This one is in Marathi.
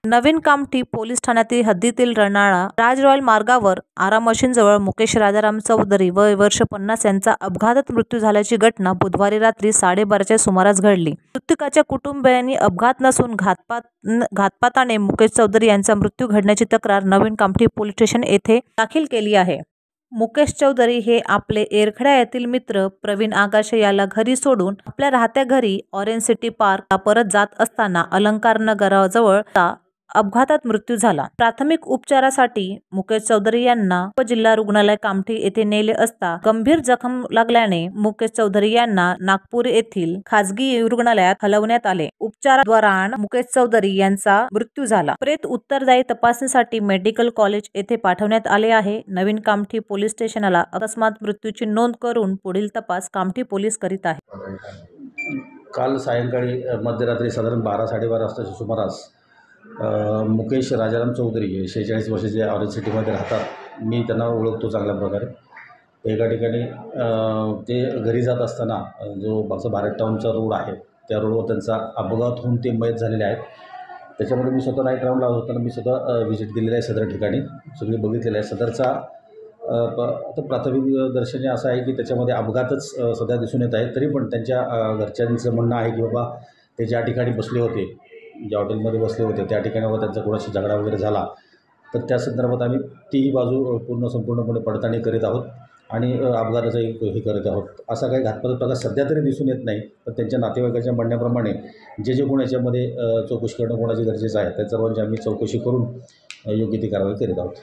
नवीन कामठी पोलीस ठाण्यातील हद्दीतील रणाळा राज रॉयल मार्गावर आरा मशीनजवळ मुकेश राजाराम चौधरी वय वर्ष 50 यांचा अपघातात मृत्यू झाल्याची घटना बुधवारी रात्री 12:30च्या सुमारास घडली। मृतकाच्या कुटुंबियांनी अपघात नसून घातपाताने मुकेश चौधरी यांचा मृत्यू घडण्याची तक्रार नवीन कामठी पोलीस स्टेशन येथे दाखल केली आहे। मुकेश चौधरी हे आपले एरखडा येथील मित्र प्रवीण आगाशे याला घरी सोडून आपल्या राहत्या घरी ऑरेंज सिटी पार्कला परत जात असताना अलंकार नगराजवळ अपघातात मृत्यू झाला। प्राथमिक उपचारासाठी मुकेश चौधरी यांना उपजिल्हा रुग्णालय कामठी येथे नेले असता गंभीर जखम लागल्याने मुकेश चौधरी यांना नागपूर येथील खासगी रुग्णालयात हलवण्यात आले। उपचारादरम्यान मुकेश चौधरी यांचा मृत्यू झाला। प्रेत उत्तरदायी तपासणीसाठी मेडिकल कॉलेज येथे पाठवण्यात आले आहे। नवीन कामठी पोलीस स्टेशनला अकस्मात मृत्यूची नोंद करून पुढील तपास कामठी पोलीस करीत आहेत। काल सायंकाळी मध्यरात्री साधारण 12-12:30 वाजताच्या सुमारास मुकेश राजाराम चौधरी हे 46 वर्षाचे ऑरेंज सिटीमध्ये राहतात। मी त्यांना ओळखतो चांगल्या प्रकारे। एका ठिकाणी ते घरी जात असताना जो भारत टाऊनचा रोड आहे त्या रोडवर त्यांचा अपघात होऊन ते मयत झालेले आहेत। त्याच्यामध्ये मी स्वतः नाईट राऊंडला होताना मी स्वतः व्हिजिट दिलेली आहे सदर ठिकाणी, सगळे बघितलेलं आहे। सदरचा आता प्राथमिक दर्शनी असं आहे की त्याच्यामध्ये अपघातच सध्या दिसून येत आहे। तरी पण त्यांच्या घरच्यांचं म्हणणं आहे की बाबा ते ज्या ठिकाणी बसले होते, ज्या हॉटेलमध्ये बसले होते त्या ठिकाणी त्यांचा कोणाशी झगडा वगैरे झाला तर त्या संदर्भात आम्ही तीही बाजू संपूर्णपणे पडताळणी करीत आहोत आणि अपघाताचं हे करत आहोत। असा काही घातपात प्रकार सध्या तरी दिसून येत नाही, पण त्यांच्या नातेवाईकाच्या म्हणण्याप्रमाणे जे कोण याच्यामध्ये चौकशी करणं कोणाची गरजेचं आहे त्या सर्वांची आम्ही चौकशी करून योग्य ती कारवाई करीत आहोत।